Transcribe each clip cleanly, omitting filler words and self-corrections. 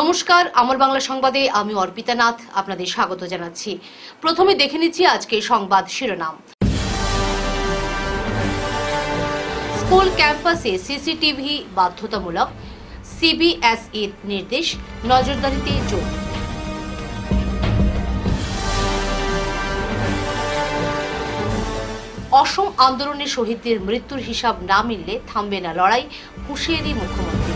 নমস্কার, আমার বাংলা সংবাদে আমি অর্পিতা নাথ আপনাদের স্বাগত জানাচ্ছি। প্রথমে দেখে নিচ্ছি আজকের সংবাদ শিরোনাম। স্কুল ক্যাম্পাসে সিসিটিভি বাধ্যতামূলক, সিবিএসইর নির্দেশ, নজরদারিতে জোর। অসম আন্দোলনে শহীদদের মৃত্যুর হিসাব না মিললে থামবে না লড়াই, হুঁশিয়ারি মুখ্যমন্ত্রী।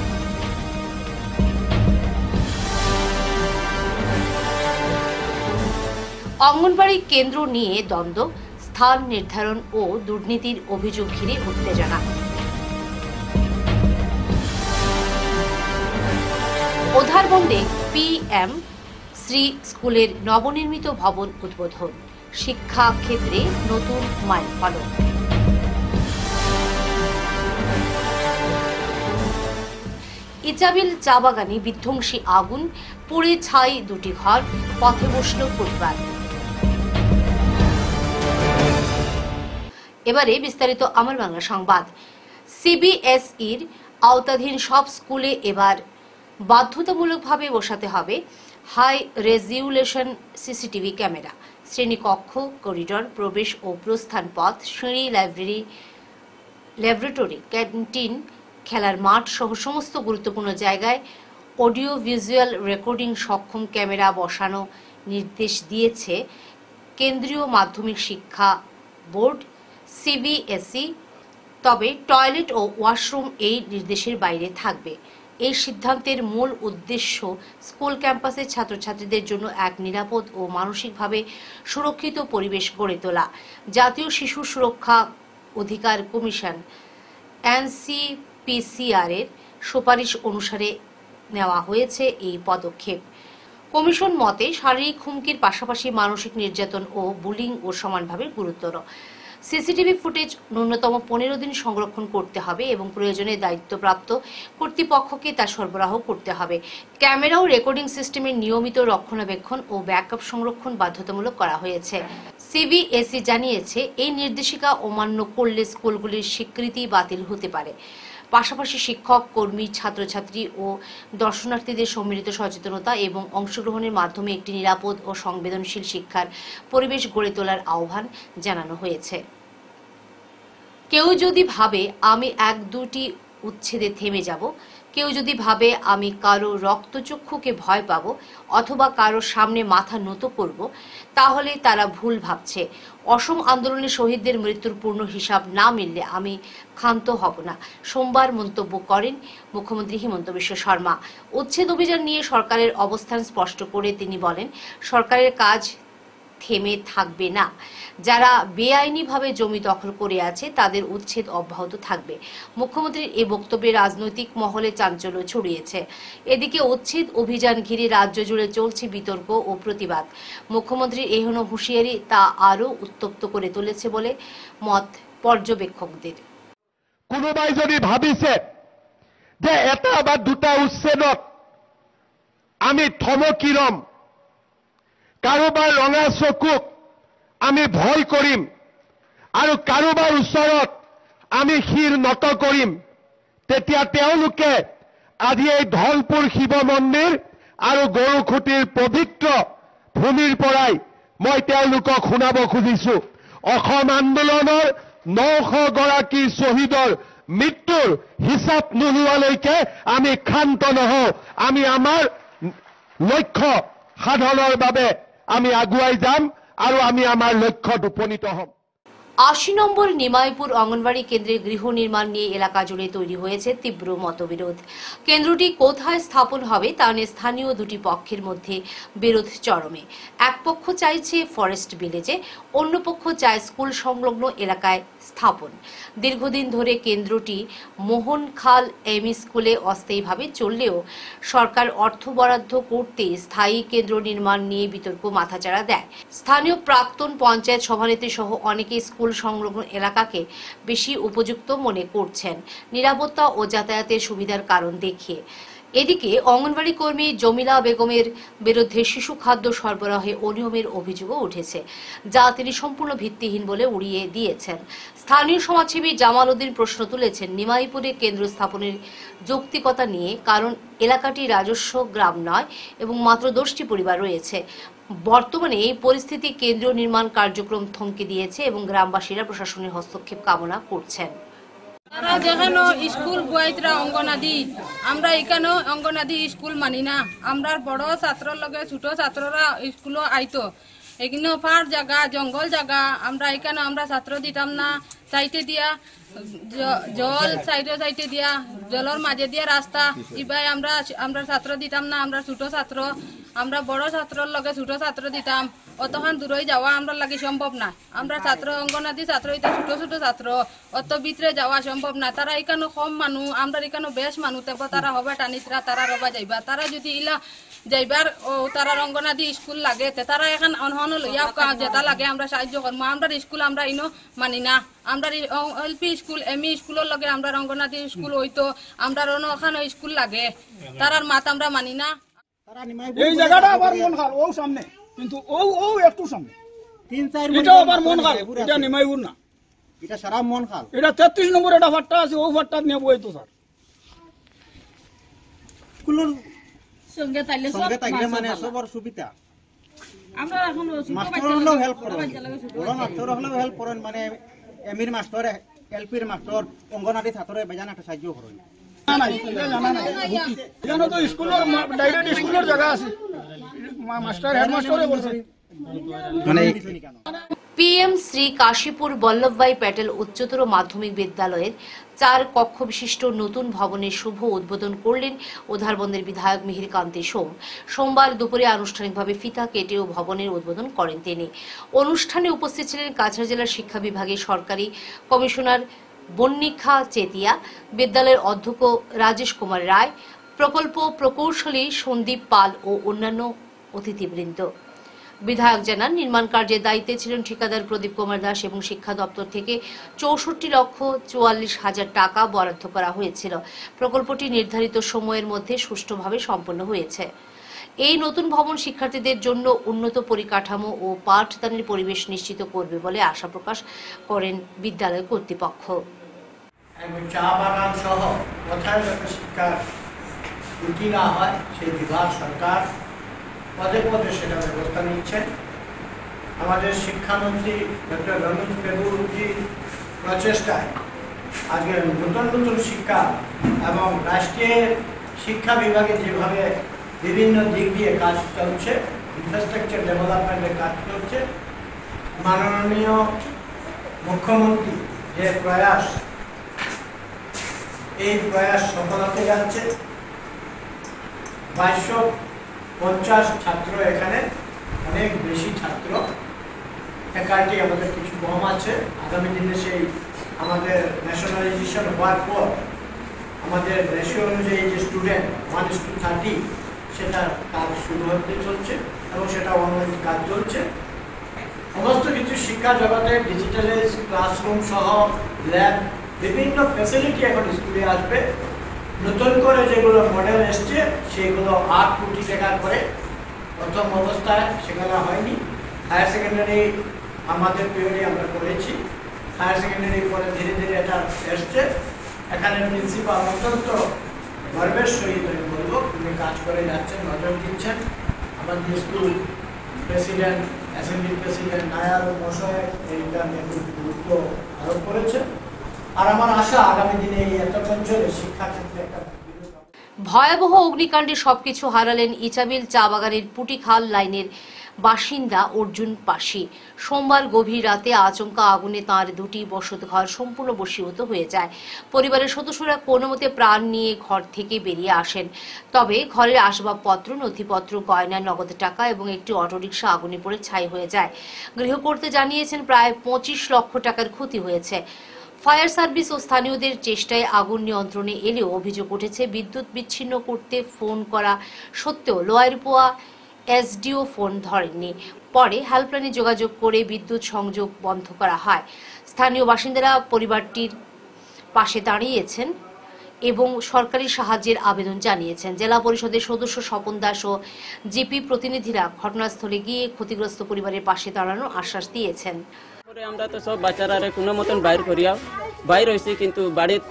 অঙ্গনবাড়ি কেন্দ্র নিয়ে দ্বন্দ্ব, স্থান নির্ধারণ ও দুর্নীতির অভিযোগ ঘিরে উত্তেজনা। উধারবন্দে PM শ্রী স্কুলের নবনির্মিত ভবন উদ্বোধন, শিক্ষা ক্ষেত্রে নতুন মাইলফলক। ইচাবিল চা বাগানে বিধ্বংসী আগুন, পুড়ে ছাই দুটি ঘর, পথে বসল পরিবার। এবারে বিস্তারিত আমার বাংলা সংবাদ। সিবিএসইর আওতাধীন সব স্কুলে এবার বাধ্যতামূলকভাবে বসাতে হবে হাই রেজলিউশন সিসিটিভি ক্যামেরা। শ্রেণীকক্ষ, করিডর, প্রবেশ ও প্রস্থান পথ, সিঁড়ি, ল্যাবরেটরি, ক্যান্টিন, খেলার মাঠ সহ সমস্ত গুরুত্বপূর্ণ জায়গায় অডিও ভিজুয়াল রেকর্ডিং সক্ষম ক্যামেরা বসানো নির্দেশ দিয়েছে কেন্দ্রীয় মাধ্যমিক শিক্ষা বোর্ড সিবিএসই। তবে টয়লেট ও ওয়াশরুম এই নির্দেশের বাইরে থাকবে। এই সিদ্ধান্তের মূল উদ্দেশ্য স্কুল ক্যাম্পাসের ছাত্রছাত্রীদের জন্য এক নিরাপদ ও মানসিকভাবে সুরক্ষিত পরিবেশ গড়ে তোলা। জাতীয় শিশু সুরক্ষা অধিকার কমিশন NCPCR এর সুপারিশ অনুসারে নেওয়া হয়েছে এই পদক্ষেপ। কমিশন মতে শারীরিক হুমকির পাশাপাশি মানসিক নির্যাতন ও বুলিং ও সমানভাবে গুরুতর। সিসিটিভি ফুটেজ ন্যূনতম 15 দিন সংরক্ষণ করতে হবে এবং প্রয়োজনে দায়িত্বপ্রাপ্ত কর্তৃপক্ষকে তা সরবরাহ করতে হবে। ক্যামেরা ও রেকর্ডিং সিস্টেমের নিয়মিত রক্ষণাবেক্ষণ ও ব্যাকআপ সংরক্ষণ বাধ্যতামূলক করা হয়েছে। সিবিএসই জানিয়েছে, এই নির্দেশিকা অমান্য করলে স্কুলগুলির স্বীকৃতি বাতিল হতে পারে। পাশাপাশি শিক্ষক, কর্মী, ছাত্রছাত্রী ও দর্শনার্থীদের সম্মিলিত সচেতনতা এবং অংশগ্রহণের মাধ্যমে একটি নিরাপদ ও সংবেদনশীল শিক্ষার পরিবেশ গড়ে তোলার আহ্বান জানানো হয়েছে। কেউ যদি ভাবে আমি 1-2টি উচ্ছেদে থেমে যাব, কেউ যদি ভাবে আমি কারো রক্তচক্ষুকে ভয় পাবো অথবা কারো সামনে মাথা নত করব, তাহলে তারা ভুল ভাবছে। অসম আন্দোলনে শহীদদের মৃত্যুর পূর্ণ হিসাব না মিললে আমি ক্ষান্ত হব না, সোমবার মন্তব্য করেন মুখ্যমন্ত্রী হিমন্ত বিশ্ব শর্মা। উচ্ছেদ অভিযান নিয়ে সরকারের অবস্থান স্পষ্ট করে তিনি বলেন, সরকারের কাজ থেমে থাকবে না। যারা বেআইনিভাবে জমি দখল করে আছে তাদের উচ্ছেদ অব্যাহত থাকবে। মুখ্যমন্ত্রীর এই বক্তব্যে রাজনৈতিক মহলে চাঞ্চল্য ছড়িয়েছে। এদিকে উচ্ছেদ অভিযান ঘিরে রাজ্য জুড়ে চলছে বিতর্ক ও প্রতিবাদ। মুখ্যমন্ত্রীর এহেন হুঁশিয়ারি তা আরও উত্তপ্ত করে তুলেছে বলে মত পর্যবেক্ষকদের। কোনোবাই যদি ভাবিছে যে এটা বা দুটা উচ্ছেদত আমি থমকি ৰম, কাৰোবাৰ ৰঙা চকুক আমি ভয় কৰিম আৰু কাৰোবাৰ ওচৰত আমি শিৰ নত কৰিম, তেতিয়া তেওঁলোকে আজি এই ধলপুৰ শিৱ মন্দিৰ আৰু গৰুখুটিৰ পবিত্ৰ ভূমিৰ পৰাই মই তেওঁলোকক শুনাব খুজিছো, অসম আন্দোলনৰ 900 গৰাকী শ্বহীদৰ মৃত্যুৰ হিচাপ নোলোৱালৈকে আমি ক্ষান্ত নহওঁ। আমি আমাৰ লক্ষ্য সাধনৰ বাবে আমি আগুৱাই যাম আৰু আমি আমাৰ লক্ষ্যত উপনীত হম। 80 নম্বর নিমাইপুর অঙ্গনবাড়ি কেন্দ্রে গৃহ নির্মাণ নিয়ে এলাকা জুড়ে তৈরি হয়েছে তীব্র মতবিরোধ। কেন্দ্রটি কোথায় স্থাপন হবে তা নিয়ে স্থানীয় দুটি পক্ষের মধ্যে বিরোধ চরমে। এক পক্ষ চাইছে ফরেস্ট ভিলেজে, অন্য পক্ষ চায় স্কুল সংলগ্ন এলাকায় স্থাপন। দীর্ঘদিন ধরে কেন্দ্রটি মোহনখাল এমই স্কুলে অস্থায়ীভাবে চললেও সরকার অর্থ বরাদ্দ করতে স্থায়ী কেন্দ্র নির্মাণ নিয়ে বিতর্ক মাথাচাড়া দেয়। স্থানীয় প্রাক্তন পঞ্চায়েত সভানেত্রী সহ অনেকে স্কুল সংলগ্ন এলাকাকে বেশি উপযুক্ত মনে করছেন নিরাপত্তা ও যাতায়াতের সুবিধার কারণ দেখিয়ে। এদিকে অঙ্গনবাড়ি কর্মী জমিলা বেগমের বিরুদ্ধে শিশু খাদ্য সরবরাহে অনিয়মের অভিযোগও উঠেছে, যা তিনি সম্পূর্ণ ভিত্তিহীন বলে উড়িয়ে দিয়েছেন। স্থানীয় সমাজসেবী জামাল উদ্দিন প্রশ্ন তুলেছেন নিমাইপুরে কেন্দ্র স্থাপনের যৌক্তিকতা নিয়ে, কারণ এলাকাটি রাজস্ব গ্রাম নয় এবং মাত্র 10টি পরিবার রয়েছে। বর্তমানে এই পরিস্থিতি কেন্দ্রীয় নির্মাণ কার্যক্রম থমকে দিয়েছে এবং গ্রামবাসীরা প্রশাসনের হস্তক্ষেপ কামনা করছেন। তারা যেখানে স্কুল বুয়াইতরা অঙ্গনাদি, আমরা এখানে অঙ্গনাদি স্কুল মানি না। আমরা বড় ছাত্রর লগে ছোট ছাত্ররা স্কুলও আইতো, এখানে পাহাড় জায়গা জঙ্গল জায়গা, আমরা এখানে আমরা ছাত্র দিতাম না। চাইতে দিয়া জল চাইতে দিয়া জলের মাঝে দিয়া রাস্তা, ইবাই আমরা ছাত্র দিতাম না। আমরা ছোট ছাত্র, আমরা বড় ছাত্রর লগে ছোট ছাত্র দিতাম। অতখান দূরে যাওয়া আমরা লাগে সম্ভব না। আমরা ছাত্র অঙ্গনাদি ছাত্র এটা ছোট ছোট ছাত্র, অত ভিতরে যাওয়া সম্ভব না। তারা এখানে কম মানুষ, আমরা এখানে বেশ মানুষ, তারপর তারা হবে টানিতরা, তারা রবা যাইবা। তারা যদি ইলা যাইবার ও তারা অঙ্গনাদি স্কুল লাগে, তারা এখন অনহন লইয়া যেটা লাগে আমরা সাহায্য করবো। আমরা স্কুল আমরা ইনো মানি না। আমরা এলপি স্কুল এমই স্কুলের লগে আমরা অঙ্গনাদি স্কুল হইতো, আমরা ওখানে স্কুল লাগে, তারার মাত আমরা মানি না। এই জায়গাটা আবার মন খাল ও সামনে, কিন্তু ও একটু সামনে 3-4 এটা আবার মন খাল, এটা নিমাইপুর না, এটা সারা মন খাল। এটা 33 নম্বর এটা ফাট্টা আছে, ও ফাট্টা নিয়ে বইতো স্যার। স্কুলের সঙ্গে তাইলে সঙ্গে থাকলে মানে সবার সুবিধা। আমরা এখন মাস্টার হলেও হেল্প করেন, বড় মাস্টার হলেও হেল্প করেন, মানে এমির মাস্টার এলপির মাস্টার অঙ্গনাদি ছাত্রের বেজান একটা সাহায্য করেন। এখানে তো স্কুলের ডাইরেক্ট স্কুলের জায়গা আছে, মাস্টার হেডমাস্টারে বলছে মানে পিএম শ্রী কাশীপুর বল্লভভাই প্যাটেল উচ্চতর মাধ্যমিক বিদ্যালয়ের 4 কক্ষ বিশিষ্ট নতুন ভবনের শুভ উদ্বোধন করলেন উধারবন্দের বিধায়ক মিহির কান্তি সোম। সোমবার দুপুরে আনুষ্ঠানিকভাবে ফিতা কেটে ও ভবনের উদ্বোধন করেন তিনি। অনুষ্ঠানে উপস্থিত ছিলেন কাছাড় জেলার শিক্ষা বিভাগের সরকারি কমিশনার বন্নিখা চেতিয়া, বিদ্যালয়ের অধ্যক্ষ রাজেশ কুমার রায়, প্রকল্প প্রকৌশলী সন্দীপ পাল ও অন্যান্য অতিথিবৃন্দ। বিধায়ক জানান নির্মাণ কার্যের দায়িত্বে ছিলেন ঠিকাদার প্রদীপ কুমার দাস এবং শিক্ষা দপ্তর থেকে 64,44,000 টাকা বরাদ্দ করা হয়েছিল। প্রকল্পটি নির্ধারিত সময়ের মধ্যে সুষ্ঠুভাবে সম্পন্ন হয়েছে। এই নতুন ভবন শিক্ষার্থীদের জন্য উন্নত পরিকাঠামো ও পাঠদানের পরিবেশ নিশ্চিত করবে বলে আশা প্রকাশ করেন বিদ্যালয় কর্তৃপক্ষ। চা বাগান সহ কোথায় যাতে শিক্ষার ত্রুটি না হয় সেই বিভাগ সরকার পদে পদে সেটা ব্যবস্থা নিচ্ছেন। আমাদের শিক্ষামন্ত্রী ডক্টর রমেশ বেগুজির প্রচেষ্টায় আজকে নতুন নতুন শিক্ষা এবং রাষ্ট্রীয় শিক্ষা বিভাগে যেভাবে বিভিন্ন দিক দিয়ে কাজ চলছে, ইনফ্রাস্ট্রাকচার ডেভেলপমেন্টের কাজ চলছে, মাননীয় মুখ্যমন্ত্রী যে প্রয়াস, এই প্রয়াস সফল হতে যাচ্ছে। 2250 ছাত্র, এখানে অনেক বেশি ছাত্র, ফ্যাকাল্টি আমাদের কিছু কম আছে। আগামী দিনে সেই আমাদের ন্যাশনালাইজেশন হওয়ার পর আমাদের রেশিও অনুযায়ী যে স্টুডেন্ট 1:30 সেটা কাজ শুরু হতে চলছে এবং সেটা অনলাইন কাজ চলছে। সমস্ত কিছু শিক্ষা জগতে ডিজিটালাইজ ক্লাসরুম সহ ল্যাব, বিভিন্ন ফ্যাসিলিটি এখন স্কুলে আসবে। নতুন করে যেগুলো মডেল এসছে সেগুলো 8 কোটি টাকা করে প্রথম অবস্থায় সেগুলো হয়নি। হায়ার সেকেন্ডারি আমাদের পিরিয়ডে আমরা করেছি, হায়ার সেকেন্ডারি পরে ধীরে ধীরে এটা এসছে। এখানে প্রিন্সিপাল অত্যন্ত গর্বের সহিত আমি বলবো তিনি কাজ করে যাচ্ছেন, নজর দিচ্ছেন। আমাদের school president, assembly president Nair মশাই এইটা নিয়ে খুব গুরুত্ব আরোপ করেছেন। আর আমার আশা আগামী দিনে এই এত অঞ্চলে শিক্ষাক্ষেত্রে একটা ভয়াবহ অগ্নিকাণ্ডে সবকিছু হারালেন ইচাবিল চা বাগানের পুটিখাল লাইনের বাসিন্দা অর্জুন পাশি। সোমবার গভীর রাতে আচমকা আগুনে তাঁর 2টি বসতঘর সম্পূর্ণ বশীভূত হয়ে যায়। পরিবারের সদস্যরা কোনোমতে প্রাণ নিয়ে ঘর থেকে বেরিয়ে আসেন। তবে ঘরের আসবাবপত্র, নথিপত্র, গয়না, নগদ টাকা এবং একটি অটোরিকশা আগুনে পড়ে ছাই হয়ে যায়। গৃহকর্তা জানিয়েছেন প্রায় 25 লক্ষ টাকার ক্ষতি হয়েছে। ফায়ার সার্ভিস ও স্থানীয়দের চেষ্টায় আগুন নিয়ন্ত্রণে এলেও অভিযোগ উঠেছে বিদ্যুৎ বিচ্ছিন্ন করতে ফোন করা সত্ত্বেও লোয়ারপোয়া এসডিও ফোন ধরেননি। পরে হেল্পলাইনে যোগাযোগ করে বিদ্যুৎ সংযোগ বন্ধ করা হয়। স্থানীয় বাসিন্দারা পরিবারটির পাশে দাঁড়িয়েছেন এবং সরকারি সাহায্যের আবেদন জানিয়েছেন। জেলা পরিষদের সদস্য স্বপন দাস ও জিপি প্রতিনিধিরা ঘটনাস্থলে গিয়ে ক্ষতিগ্রস্ত পরিবারের পাশে দাঁড়ানোর আশ্বাস দিয়েছেন। আমরা তো সব বাচ্চারা কোনো মতন বাইর করিয়া বাইর হয়েছি, কিন্তু বাড়ির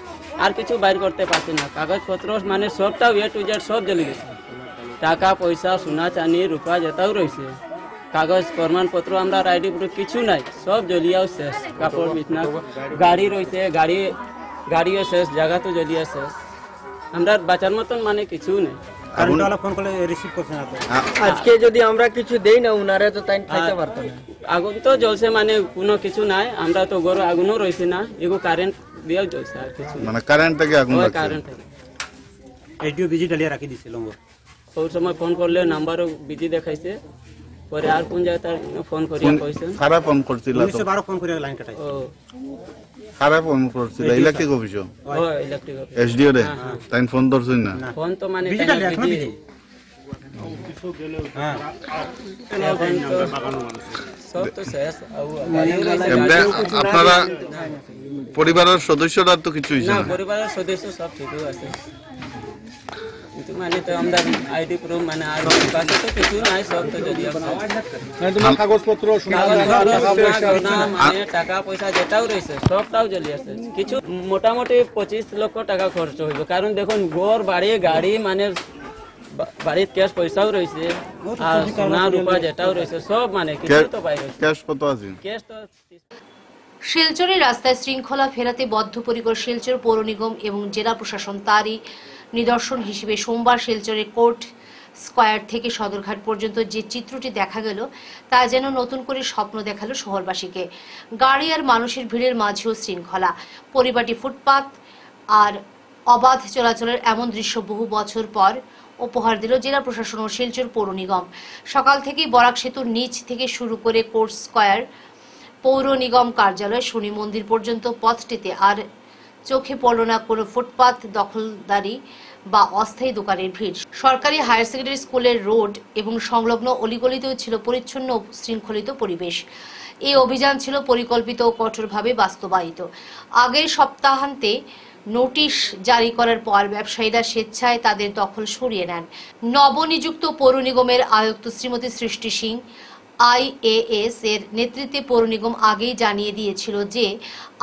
আর কিছু বাইর করতে পারছি না। কাগজপত্র মানে সবটা এ টু জেড সব জ্বলে গেছে। টাকা পয়সা সোনা চাঁদি রূপা যেটাও রয়েছে, কাগজ প্রমাণপত্র আমরা আইডি প্রুফ কিছু নাই, সব জ্বলিয়াও শেষ। কাপড় বিছনা গাড়ি রয়েছে, গাড়িও শেষ, জায়গা তো জ্বলিয়া শেষ। আমরা বাঁচার মতন মানে কিছু নেই। ফোন করলে রিসিভ করছে না। আজকে যদি আমরা কিছু দেই না উনারে তো তাই খাইতে পারতো না। আগুন তো জ্বলছে মানে কোনো কিছু নাই, আমরা তো গরু আগুনও রয়েছে না, এগো কারেন্ট দিয়েও জ্বলছে আর কিছু মানে কারেন্ট থেকে আগুন লাগছে। কারেন্ট থেকে এডিও বিজি ডালিয়া রাখি দিছিল। ওই সময় ফোন করলে নাম্বারও বিজি দেখাইছে, পরে আর কোন জায়গায় তার ফোন করিয়া কইছে। খারাপ ফোন করছিল তো 12 ফোন করে লাইন কাটাই। ও খারাপ ফোন করছিল ইলেকট্রিক অফিস ও ইলেকট্রিক অফিস এসডিও রে তাই ফোন ধরছই না। ফোন তো মানে বিজি ডালিয়া এখন বিজি। হ্যাঁ এখন তো সব তো শেষ। এমনি আপনারা পরিবারের সদস্যরা তো কিছু হইছে না, না? পরিবারের সদস্য সব ঠিকই আছে, কিন্তু মানে তো আমরা আইডি প্রুফ মানে আর কাছে তো কিছু নাই, সব তো যদি তোমার কাগজপত্র মানে টাকা পয়সা যেটাও রয়েছে সবটাও জ্বলি আছে। কিছু মোটামুটি 25 লক্ষ টাকা খরচ হইব, কারণ দেখুন ঘর বাড়ি গাড়ি মানে বাড়ির ক্যাশ পয়সাও রয়েছে, আর সোনা রূপা যেটাও রয়েছে সব মানে কিছু তো বাইরে ক্যাশ কত আছে? ক্যাশ তো শিলচরের রাস্তায় শৃঙ্খলা ফেরাতে বদ্ধপরিকর শিলচর পৌর নিগম এবং জেলা প্রশাসন। তারই নিদর্শন হিসেবে সোমবার শিলচরের কোর্ট স্কয়ার থেকে সদরঘাট পর্যন্ত যে চিত্রটি দেখা গেল তা যেন নতুন করে স্বপ্ন দেখালো শহরবাসীকে। গাড়ি আর মানুষের ভিড়ের মাঝেও শৃঙ্খলা, পরিপাটি ফুটপাত আর অবাধ চলাচলের এমন দৃশ্য বহু বছর পর উপহার দিল জেলা প্রশাসন ও শিলচর পৌর নিগম। সকাল থেকেই বরাক সেতুর নিচ থেকে শুরু করে কোর্ট স্কয়ার, পৌর নিগম কার্যালয়, শনি মন্দির পর্যন্ত পথটিতে আর চোখে পড়ল না কোনো ফুটপাত দখলদারি বা অস্থায়ী দোকানের ভিড়। সরকারি হায়ার সেকেন্ডারি স্কুলের রোড এবং সংলগ্ন অলিগলিতেও ছিল পরিচ্ছন্ন ও শৃঙ্খলিত পরিবেশ। এই অভিযান ছিল পরিকল্পিত ও কঠোরভাবে বাস্তবায়িত। আগের সপ্তাহান্তে নোটিশ জারি করার পর ব্যবসায়ীরা স্বেচ্ছায় তাদের দখল সরিয়ে নেন। নবনিযুক্ত পৌর নিগমের আয়ুক্ত শ্রীমতী সৃষ্টি সিং আইএএস এর নেতৃত্বে পৌর নিগম আগেই জানিয়ে দিয়েছিল যে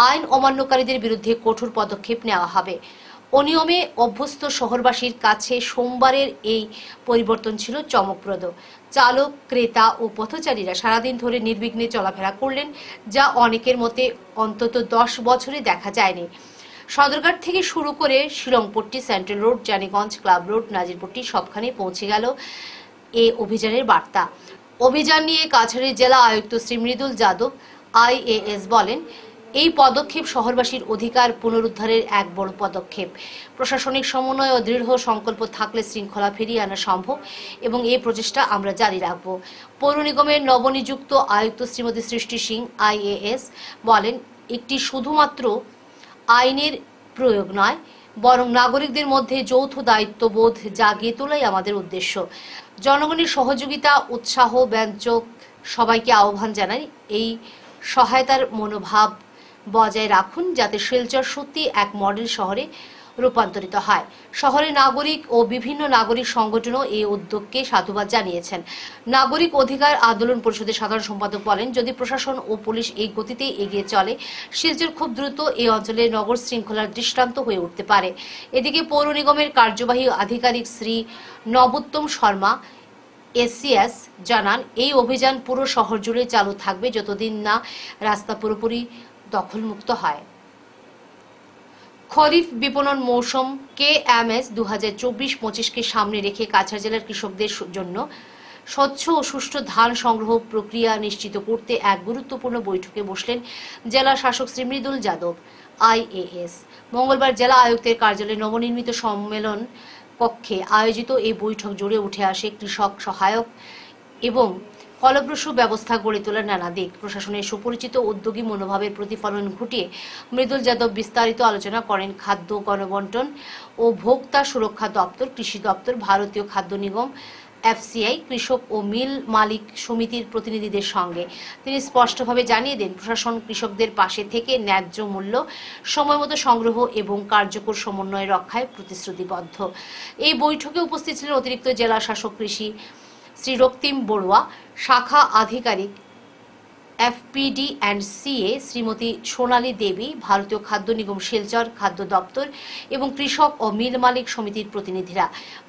আইন অমান্যকারীদের বিরুদ্ধে কঠোর পদক্ষেপ নেওয়া হবে। অনিয়মে অভ্যস্ত শহরবাসীর কাছে সোমবারের এই পরিবর্তন ছিল চমকপ্রদ। চালক, ক্রেতা ও পথচারীরা সারাদিন ধরে নির্বিঘ্নে চলাফেরা করলেন, যা অনেকের মতে অন্তত 10 বছরে দেখা যায়নি। সদরঘাট থেকে শুরু করে Shillongpatti, central road, Janiganj, club road, Nazirpatti সবখানে পৌঁছে গেল এই অভিযানের বার্তা। অভিযান নিয়ে কাছাড়ের জেলা আয়ুক্ত শ্রী মৃদুল যাদব আইএএস বলেন, এই পদক্ষেপ শহরবাসীর অধিকার পুনরুদ্ধারের এক বড় পদক্ষেপ। প্রশাসনিক সমন্বয় ও দৃঢ় সংকল্প থাকলে শৃঙ্খলা ফিরিয়ে আনা সম্ভব এবং এই প্রচেষ্টা আমরা জারি রাখব। পৌর নিগমের নবনিযুক্ত আয়ুক্ত শ্রীমতী সৃষ্টি সিং আইএএস বলেন, একটি শুধুমাত্র আইনের প্রয়োগ নয়, বরং নাগরিকদের মধ্যে যৌথ দায়িত্ববোধ জাগিয়ে তোলাই আমাদের উদ্দেশ্য। জনগণের সহযোগিতা, উৎসাহ ব্যঞ্জক সবাইকে আহ্বান জানাই এই সহায়তার মনোভাব বজায় রাখুন, যাতে শিলচর সত্যি এক মডেল শহরে রূপান্তরিত হয়। শহরের নাগরিক ও বিভিন্ন নাগরিক সংগঠনও এই উদ্যোগকে সাধুবাদ জানিয়েছেন। নাগরিক অধিকার আন্দোলন পরিষদের সাধারণ সম্পাদক বলেন, যদি প্রশাসন ও পুলিশ এই গতিতে এগিয়ে চলে, শিলচর খুব দ্রুত এই অঞ্চলে নগর শৃঙ্খলার দৃষ্টান্ত হয়ে উঠতে পারে। এদিকে পৌর নিগমের কার্যবাহী আধিকারিক শ্রী নবোত্তম শর্মা এসসিএস জানান, এই অভিযান পুরো শহর জুড়ে চালু থাকবে যতদিন না রাস্তা পুরোপুরি দখলমুক্ত হয়। খরিফ বিপণন মৌসুম KMS 2024-25কে সামনে রেখে কাছাড় জেলার কৃষকদের জন্য স্বচ্ছ ও সুষ্ঠু ধান সংগ্রহ প্রক্রিয়া নিশ্চিত করতে এক গুরুত্বপূর্ণ বৈঠকে বসলেন জেলা শাসক শ্রী মৃদুল যাদব আইএএস। মঙ্গলবার জেলা আয়ুক্তের কার্যালয়ে নবনির্মিত সম্মেলন কক্ষে আয়োজিত এই বৈঠক জুড়ে উঠে আসে কৃষক সহায়ক এবং ফলপ্রসূ ব্যবস্থা গড়ে তোলার নানা দিক। প্রশাসনের সুপরিচিত উদ্যোগী মনোভাবের প্রতিফলন ঘটিয়ে মৃদুল যাদব বিস্তারিত আলোচনা করেন খাদ্য গণবন্টন ও ভোক্তা সুরক্ষা দপ্তর, কৃষি দপ্তর, ভারতীয় খাদ্য নিগম, এফসিআই, কৃষক ও মিল মালিক সমিতির প্রতিনিধিদের সঙ্গে। তিনি স্পষ্টভাবে জানিয়ে দেন, প্রশাসন কৃষকদের পাশে থেকে ন্যায্য মূল্য সময়মতো সংগ্রহ এবং কার্যকর সমন্বয় রক্ষায় প্রতিশ্রুতিবদ্ধ। এই বৈঠকে উপস্থিত ছিলেন অতিরিক্ত জেলা শাসক কৃষি শ্রী রক্তিম বড়ুয়া, শাখা আধিকারিক এফপিডি অ্যান্ড সিএ শ্রীমতী সোনালী দেবী, ভারতীয় খাদ্য নিগম শিলচর খাদ্য দপ্তর এবং কৃষক ও মিল মালিক সমিতির প্রতিনিধিরা।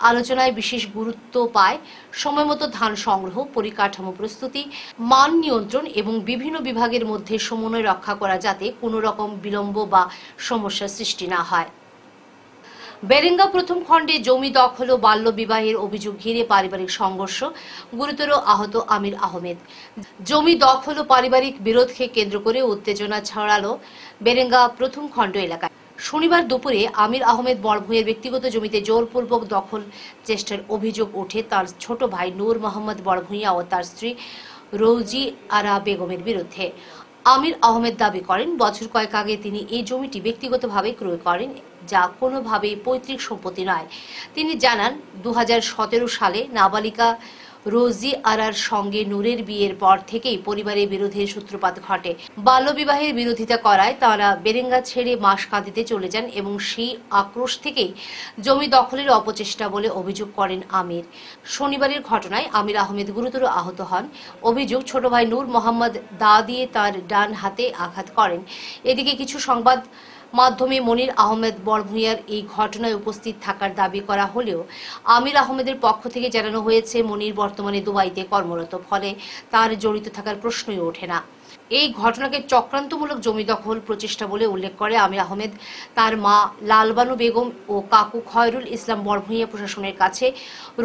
আলোচনায় বিশেষ গুরুত্ব পায় সময়মতো ধান সংগ্রহ, পরিকাঠামো প্রস্তুতি, মান নিয়ন্ত্রণ এবং বিভিন্ন বিভাগের মধ্যে সমন্বয় রক্ষা করা, যাতে কোনো রকম বিলম্ব বা সমস্যার সৃষ্টি না হয়। বেরেঙ্গা প্রথম খণ্ডে জমি দখল ও বাল্য বিবাহের অভিযোগ ঘিরে পারিবারিক সংঘর্ষ, গুরুতর আহত আমির আহমেদ। জমি দখল ও পারিবারিক বিরোধকে কেন্দ্র করে উত্তেজনা ছড়ালো বেরেঙ্গা প্রথম খণ্ড এলাকায়। শনিবার দুপুরে আমির আহমেদ বড়ভূঁইয়ের ব্যক্তিগত জমিতে জোরপূর্বক দখল চেষ্টার অভিযোগ ওঠে তার ছোট ভাই নূর মোহাম্মদ বড়ভূঁইয়া ও তার স্ত্রী রৌজি আরা বেগমের বিরুদ্ধে। আমির আহমেদ দাবি করেন, বছর কয়েক আগে তিনি এই জমিটি ব্যক্তিগতভাবে ক্রয় করেন, যা কোনোভাবেই পৈতৃক সম্পত্তি নয়। তিনি জানান, 2017 সালে নাবালিকা রোজি আরার সঙ্গে নূরের বিয়ের পর থেকেই পরিবারের বিরোধের সূত্রপাত ঘটে। বাল্যবিবাহের বিরোধিতা করায় তারা বেরেঙ্গা ছেড়ে মাসকাঁদিতে চলে যান এবং সেই আক্রোশ থেকেই জমি দখলের অপচেষ্টা বলে অভিযোগ করেন আমির। শনিবারের ঘটনায় আমির আহমেদ গুরুতর আহত হন। অভিযোগ, ছোট ভাই নূর মোহাম্মদ দা দিয়ে তার ডান হাতে আঘাত করেন। এদিকে কিছু সংবাদ মাধ্যমে মনির আহমেদ বড়ভূঁইয়ার এই ঘটনায় উপস্থিত থাকার দাবি করা হলেও আমির আহমেদের পক্ষ থেকে জানানো হয়েছে, মনির বর্তমানে দুবাইতে কর্মরত, ফলে তার জড়িত থাকার প্রশ্নই ওঠে না। এই ঘটনাকে চক্রান্তমূলক জমি দখল প্রচেষ্টা বলে উল্লেখ করে আমির আহমেদ তার মা লালবানু বেগম ও কাকু খয়রুল ইসলাম বড়ভূঁইয়া প্রশাসনের কাছে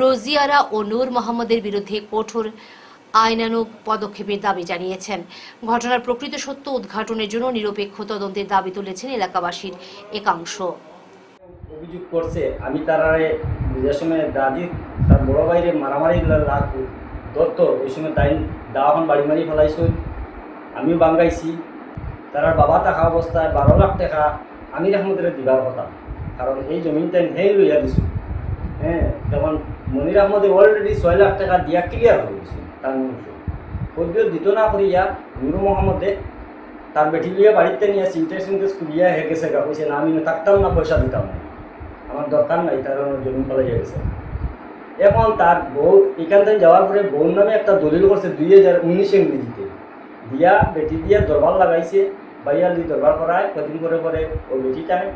রোজিয়ারা ও নূর মোহাম্মদের বিরুদ্ধে কঠোর আইনানুগ পদক্ষেপের দাবি জানিয়েছেন। ঘটনার প্রকৃত সত্য উদ্ঘাটনের জন্য নিরপেক্ষ তদন্তের দাবি তুলেছেন এলাকাবাসীর একাংশ। অভিযোগ করছে আমি তারারে যে সময় দাদি তার বড় ভাইরে মারামারি ধরত, ওই সময় তাই দাওয়ান বাড়ি মারি ফেলাইছিল, আমিও বাঙ্গাইছি। তারার বাবা থাকা অবস্থায় 12 লাখ টাকা আমির আহমদের দিবার কথা, কারণ এই জমিনটা হেই লইয়া দিছো। হ্যাঁ, তখন মনির আহমদে অলরেডি 6 লাখ টাকা দিয়া ক্লিয়ার হয়ে গেছে। তার পদ্মীয় দিত না করিয়া নুর মোহাম্মদে তার বেটি লিয়ে বাড়িতে নিয়ে সিনটেক্স খুলিয়া হয়ে গেছে, কইছে না আমি থাকতাম না, পয়সা দিতাম না, আমার দরকার নাই, তার জমি পালাইয়া গেছে। এখন তার বউ এখান থেকে যাওয়ার পরে বউর নামে একটা দলিল করছে 2019 ইংরেজিতে দিয়া, বেটি দিয়া দরবার লাগাইছে, বাইয়ার দিয়ে দরবার করায়, কদিন করে পরে ও বেটিটায়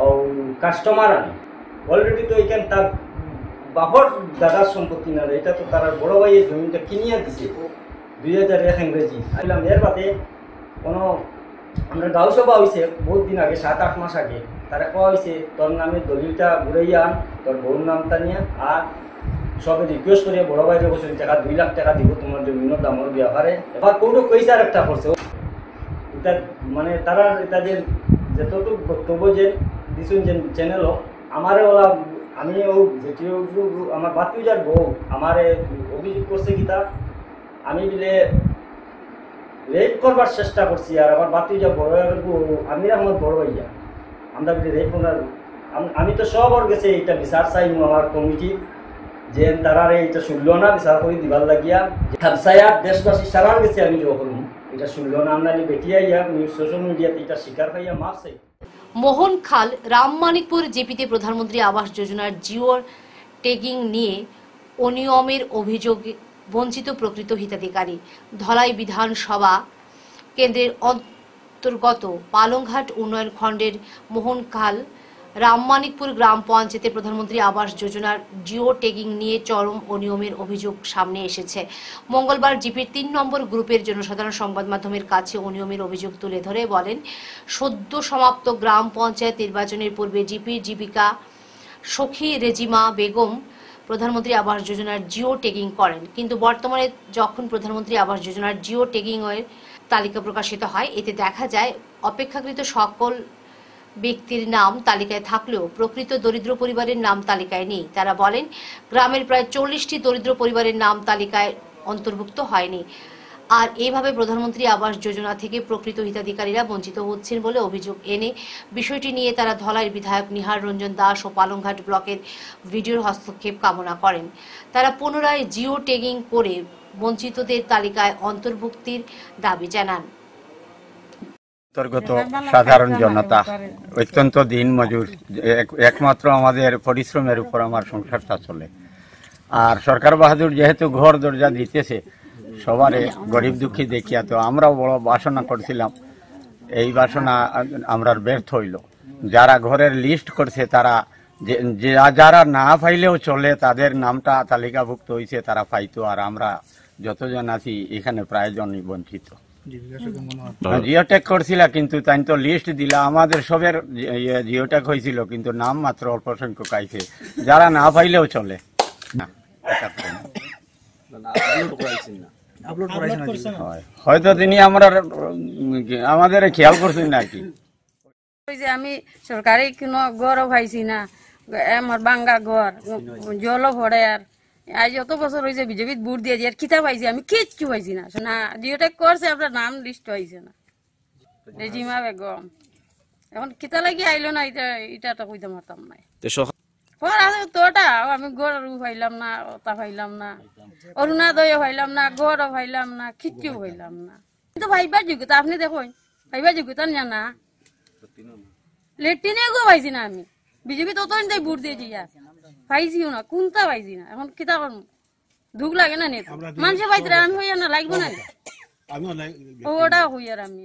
ও কাস্টমার আনে। অলরেডি তো এখানে তার বাপর দাদার সম্পত্তি না, এটা তো তার বড় ভাইয়ের জমিটা কিনিয়া দিছে 2001 ইংরেজি। আসলাম এর বাদে কোনো আমরা গাঁও সভা হয়েছে বহুত দিন আগে, 7-8 মাস আগে, তারা কোয়া হয়েছে তোর নামে দলিলটা ঘুরাইয়া আন, তোর বউর নামটা নিয়ে, আর সবে রিকোয়েস্ট করিয়া বড় ভাইয়ের বছর টাকা 2 লাখ টাকা দিব তোমার জমিনের দামর ব্যাপারে। এবার কোনটা কইছে আর একটা করছে, এটা মানে তারা এটা যে যতটুকু বক্তব্য যে দিছুন যে চ্যানেলও আমারে ওলা, আমি ও যেটিও আমার বাতিউজার বউ আমারে অভিযোগ করছে কিতা আমি বিলে রেপ করবার চেষ্টা করছি, আর আমার বাতিউজা বড় আমির আহমদ বড় ভাইয়া আমরা বিলে রেপ করার, আমি তো সব ওর গেছে এটা বিচার চাই আমার কমিটি যে তারারে এটা শুনল না, বিচার করে দিবার লাগিয়া হাবসায়া দেশবাসী সারার গেছে, আমি যখন এটা শুনল না, আমরা বেটিয়াইয়া সোশ্যাল মিডিয়াতে এটা শিকার পাইয়া মারছে। মোহন খাল রামমানিকপুর জিপিতে প্রধানমন্ত্রী আবাস যোজনার জিও ট্যাগিং নিয়ে অনিয়মের অভিযোগে বঞ্চিত প্রকৃত হিতাধিকারী। ধলাই বিধানসভা কেন্দ্রের অন্তর্গত পালংঘাট উন্নয়ন খণ্ডের মোহন খাল রামমানিকপুর গ্রাম পঞ্চায়েতে প্রধানমন্ত্রী আবাস যোজনার জিও ট্যাগিং নিয়ে চরম অনিয়মের অভিযোগ সামনে এসেছে। মঙ্গলবার জিপির 3 নম্বর গ্রুপের জনসাধারণ সংবাদ মাধ্যমের কাছে অনিয়মের অভিযোগ তুলে ধরে বলেন, সদ্য সমাপ্ত গ্রাম পঞ্চায়েত নির্বাচনের পূর্বে জিপির জীবিকা সখী রেজিমা বেগম প্রধানমন্ত্রী আবাস যোজনার জিও ট্যাগিং করেন, কিন্তু বর্তমানে যখন প্রধানমন্ত্রী আবাস যোজনার জিও ট্যাগিং এর তালিকা প্রকাশিত হয়, এতে দেখা যায় অপেক্ষাকৃত সকল ব্যক্তির নাম তালিকায় থাকলেও প্রকৃত দরিদ্র পরিবারের নাম তালিকায় নেই। তারা বলেন, গ্রামের প্রায় 40টি দরিদ্র পরিবারের নাম তালিকায় অন্তর্ভুক্ত হয়নি। আর এইভাবে প্রধানমন্ত্রী আবাস যোজনা থেকে প্রকৃত হিতাধিকারীরা বঞ্চিত হচ্ছেন বলে অভিযোগ এনে বিষয়টি নিয়ে তারা ধলাইয়ের বিধায়ক নিহার রঞ্জন দাস ও পালংঘাট ব্লকের ভিডিওর হস্তক্ষেপ কামনা করেন। তারা পুনরায় জিও ট্যাগিং করে বঞ্চিতদের তালিকায় অন্তর্ভুক্তির দাবি জানান। অন্তর্গত সাধারণ জনতা, অত্যন্ত দিন মজুর, একমাত্র আমাদের পরিশ্রমের উপর আমার সংসারটা চলে। আর সরকার বাহাদুর যেহেতু ঘর দরজা দিতেছে সবারে গরিব দুঃখী দেখিয়া, তো আমরাও বড় বাসনা করছিলাম, এই বাসনা আমরা ব্যর্থ হইল। যারা ঘরের লিস্ট করছে তারা যারা না পাইলেও চলে তাদের নামটা তালিকাভুক্ত হয়েছে, তারা পাইতো। আর আমরা যতজন আছি এখানে প্রায়জনই বঞ্চিত। জিওটেক করছিল কিন্তু তাই তো লিস্ট দিলা, আমাদের সবের জিওটেক হয়েছিল কিন্তু নাম মাত্র অল্প সংখ্যক আইছে, যারা না পাইলেও চলে। হয়তো তিনি আমাদের খেয়াল করছেন না আর কি। আমি সরকারি কোনো ঘরও পাইছি না, আমার বাঙ্গা ঘর, জলও ভরে। আর আজ যত বছর হয়েছে বিজেপি ভোট দিয়েছি, আর কিতা পাইছি আমি কিচ্ছু পাইছি না। না জিওটেক করছে, আপনার নাম লিস্ট হয়েছে না। রেজিমা বেগম এখন কিতা লাগি আইলো না, এটা তো কইতে পারতাম না। তোটা আমি গরু পাইলাম না, ওটা পাইলাম না, অরুণাদয় পাইলাম না, গড়ও পাইলাম না, কিচ্ছু পাইলাম না। কিন্তু ভাইবার যোগ্যতা আপনি দেখুন, ভাইবার যোগ্যতা না, লেট্রিনে গো পাইছি না আমি। বিজেপি তত ভোট দিয়েছি, পাইছিও না, কোনটা পাইছি না। এখন কিতা করব, দুঃখ লাগে না নেতা মানুষের পাইতে, আমি হইয়া না লাগবো না, ওটা হইয়ার আমি।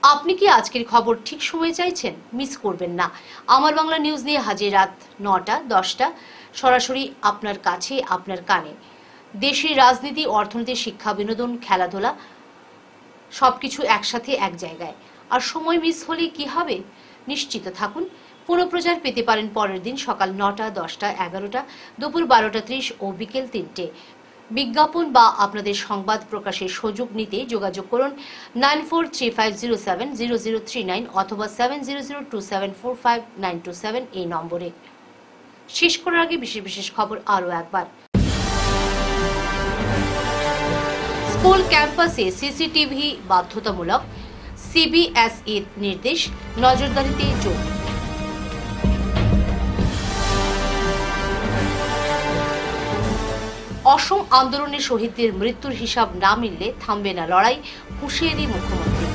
আপনি কি আজকের খবর ঠিক সময়ে চাইছেন? মিস করবেন না। আমার বাংলা নিউজ নিয়ে হাজির রাত 9টা 10টা, সরাসরি আপনার কাছে, আপনার কানে। দেশের রাজনীতি, অর্থনীতি, শিক্ষা, বিনোদন, খেলাধুলা সবকিছু একসাথে এক জায়গায়। আর সময় মিস হলে কি হবে? নিশ্চিত থাকুন, পুনঃপ্রচার পেতে পারেন পরের দিন সকাল 9টা 10টা 11টা, দুপুর 12টা 30 ও বিকেল 3টে। বিজ্ঞাপন বা আপনাদের সংবাদ প্রকাশের সুযোগ নিতে যোগাযোগ করুন 9435070039 অথবা 7002745927 এই নম্বরে। শেষ করার আগে বিশেষ বিশেষ খবর আরও একবার। স্কুল ক্যাম্পাসে সিসিটিভি বাধ্যতামূলক, সিবিএসইর নির্দেশ, নজরদারিতে জোর। অসম আন্দোলনের শহীদদের মৃত্যুর হিসাব না মিললে থামবে না লড়াই, হুঁশিয়ারি মুখ্যমন্ত্রী।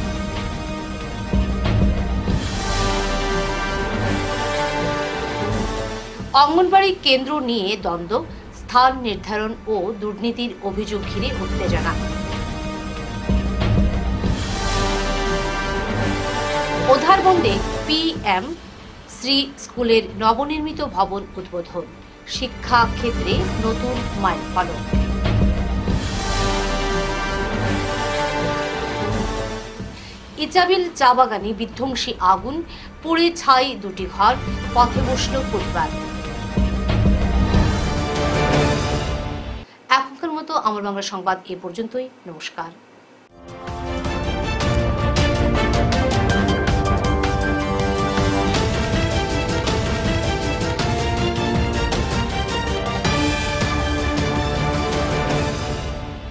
অঙ্গনবাড়ি কেন্দ্র নিয়ে দ্বন্দ্ব, স্থান নির্ধারণ ও দুর্নীতির অভিযোগ ঘিরে উত্তেজনা। উধারবন্দে PM শ্রী স্কুলের নবনির্মিত ভবন উদ্বোধন, শিক্ষা ক্ষেত্রে নতুন মাইলফলক। ইচাবিল চা বাগানে বিধ্বংসী আগুন, পুড়ে ছাই 2টি ঘর, পথে বসল পরিবার। এখনকার মতো আমার বাংলা সংবাদ এ পর্যন্তই। নমস্কার।